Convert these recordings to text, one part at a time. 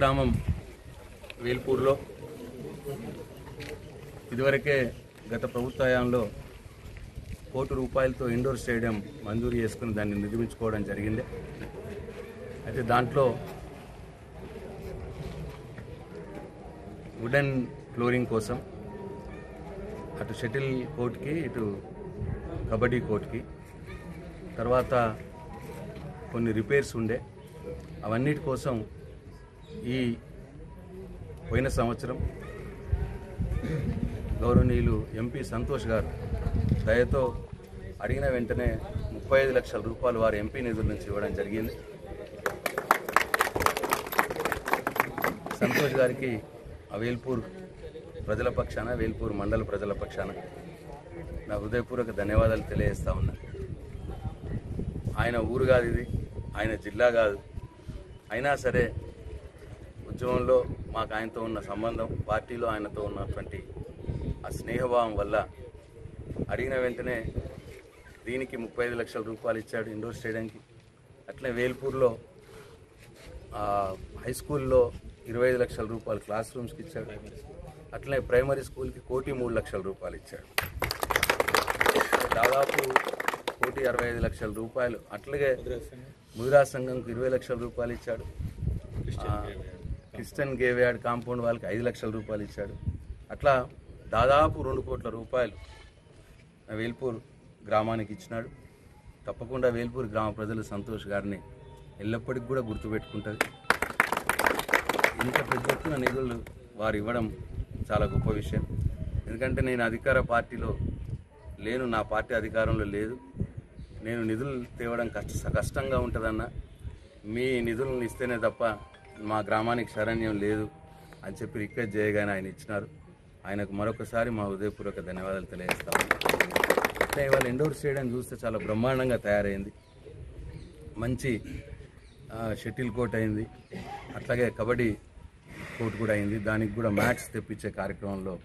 గ్రామం వేల్పూర్లో ఇదివరకే గత ప్రభుత్వ హయాంలో ₹1 కోటి ఇండోర్ స్టేడియం మంజూరు చేసుకుని దాన్ని నిర్మించుకోవడం జరిగింది. అయితే దాంట్లో వుడెన్ ఫ్లోరింగ్ కోసం అటు షటిల్ కోర్ట్కి ఇటు కబడ్డీ కోర్ట్కి తర్వాత కొన్ని రిపేర్స్ ఉండే అవన్నిటి కోసం ఈ పోయిన సంవత్సరం గౌరవనీయులు ఎంపీ సంతోష్ గారు దయతో అడిగిన వెంటనే ₹35 లక్షల వారి ఎంపీ నిధుల నుంచి ఇవ్వడం జరిగింది. సంతోష్ గారికి వేల్పూర్ ప్రజల పక్షాన వేల్పూర్ మండల ప్రజల పక్షాన నా హృదయపూర్వక ధన్యవాదాలు తెలియజేస్తా ఉన్నా. ఆయన ఊరు కాదు, ఇది ఆయన జిల్లా కాదు, అయినా సరే ఉద్యమంలో మాకు ఆయనతో ఉన్న సంబంధం, పార్టీలో ఆయనతో ఉన్నటువంటి ఆ స్నేహభావం వల్ల అడిగిన వెంటనే దీనికి ₹35 లక్షల ఇచ్చాడు ఇండోర్ స్టేడియంకి. అట్లే వేల్పూర్లో హై స్కూల్లో ₹25 లక్షల క్లాస్ రూమ్స్కి ఇచ్చాడు. అట్లనే ప్రైమరీ స్కూల్కి ₹1,03 లక్షల ఇచ్చాడు. దాదాపు ₹1,65 లక్షల. అట్లాగే ముదిరా సంఘంకు ₹20 లక్షల ఇచ్చాడు. క్రిస్టియన్ గేవ్యార్డ్ కాంపౌండ్ వాళ్ళకి ₹5 లక్షల ఇచ్చాడు. అట్లా దాదాపు ₹2 కోట్ల వేల్పూర్ గ్రామానికి ఇచ్చినాడు. తప్పకుండా వేల్పూర్ గ్రామ ప్రజలు సంతోష్ గారిని ఎల్లప్పటికీ కూడా గుర్తుపెట్టుకుంటుంది. ఇంత పెద్ద ఎత్తున నిధులు వారు ఇవ్వడం చాలా గొప్ప విషయం. ఎందుకంటే నేను అధికార పార్టీలో లేను, నా పార్టీ అధికారంలో లేదు. నేను నిధులు తేవడం కష్టంగా ఉంటుందన్న, మీ నిధులను ఇస్తేనే తప్ప మా గ్రామానికి శరణ్యం లేదు అని చెప్పి రిక్వెస్ట్ చేయగానే ఆయన ఇచ్చినారు. ఆయనకు మరొకసారి మా హృదయపూర్వక ధన్యవాదాలు తెలియజేస్తాము. అట్లా ఇవాళ ఇండోర్ స్టేడియం చూస్తే చాలా బ్రహ్మాండంగా తయారైంది. మంచి షటిల్ కోర్ట్ అయింది, అట్లాగే కబడ్డీ కోర్ట్ కూడా అయింది. దానికి కూడా మ్యాట్స్ తెప్పించే కార్యక్రమంలో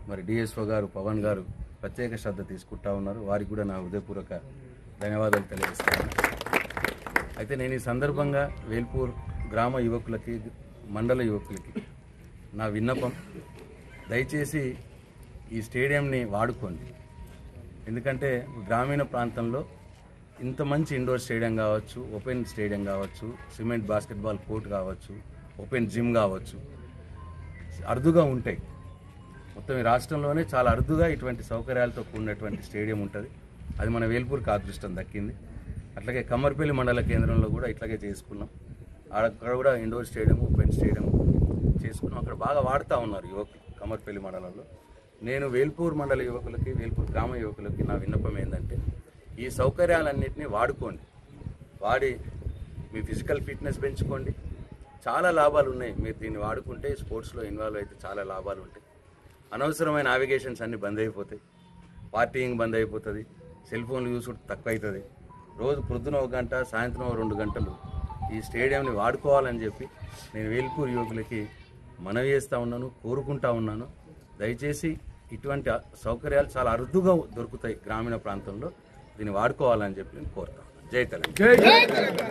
మరి డిఎస్ఓ గారు పవన్ గారు ప్రత్యేక శ్రద్ధ తీసుకుంటా ఉన్నారు. వారికి కూడా నా హృదయపూర్వక ధన్యవాదాలు తెలియజేస్తాను. అయితే నేను ఈ సందర్భంగా వేల్పూర్ గ్రామ యువకులకి, మండల యువకులకి నా విన్నపం, దయచేసి ఈ స్టేడియంని వాడుకోండి. ఎందుకంటే గ్రామీణ ప్రాంతంలో ఇంత మంచి ఇండోర్ స్టేడియం కావచ్చు, ఓపెన్ స్టేడియం కావచ్చు, సిమెంట్ బాస్కెట్బాల్ కోర్ట్ కావచ్చు, ఓపెన్ జిమ్ కావచ్చు, అరుదుగా ఉంటాయి. మొత్తం ఈ రాష్ట్రంలోనే చాలా అరుదుగా ఇటువంటి సౌకర్యాలతో కూడినటువంటి స్టేడియం ఉంటుంది. అది మన వేల్పూర్కి అదృష్టం దక్కింది. అట్లాగే కమ్మర్పల్లి మండల కేంద్రంలో కూడా ఇట్లాగే చేసుకున్నాం. అక్కడ కూడా ఇండోర్ స్టేడియం, ఓపెన్ స్టేడియం చేసుకున్నాం. అక్కడ బాగా వాడుతూ ఉన్నారు యువకులు కమ్మర్పల్లి మండలంలో. నేను వేల్పూర్ మండల యువకులకి, వేల్పూర్ గ్రామ యువకులకి నా విన్నపం ఏంటంటే, ఈ సౌకర్యాలన్నింటినీ వాడుకోండి. వాడి మీ ఫిజికల్ ఫిట్నెస్ పెంచుకోండి. చాలా లాభాలు ఉన్నాయి. మీరు దీన్ని వాడుకుంటే స్పోర్ట్స్లో ఇన్వాల్వ్ అయితే చాలా లాభాలు ఉంటాయి. అనవసరమైన నావిగేషన్స్ అన్నీ బంద్ అయిపోతాయి, పార్టీయింగ్ బంద్ అయిపోతుంది, సెల్ ఫోన్లు యూస్ తక్కువ అవుతుంది. రోజు పొద్దున 1 గంట, సాయంత్రం 2 గంటలు ఈ స్టేడియంని వాడుకోవాలని చెప్పి నేను వేల్పూర్ యువకులకి మనవి చేస్తూ ఉన్నాను, కోరుకుంటా ఉన్నాను. దయచేసి ఇటువంటి సౌకర్యాలు చాలా అరుదుగా దొరుకుతాయి గ్రామీణ ప్రాంతంలో, దీన్ని వాడుకోవాలని చెప్పి నేను కోరుతాను. జై తెలంగాణ.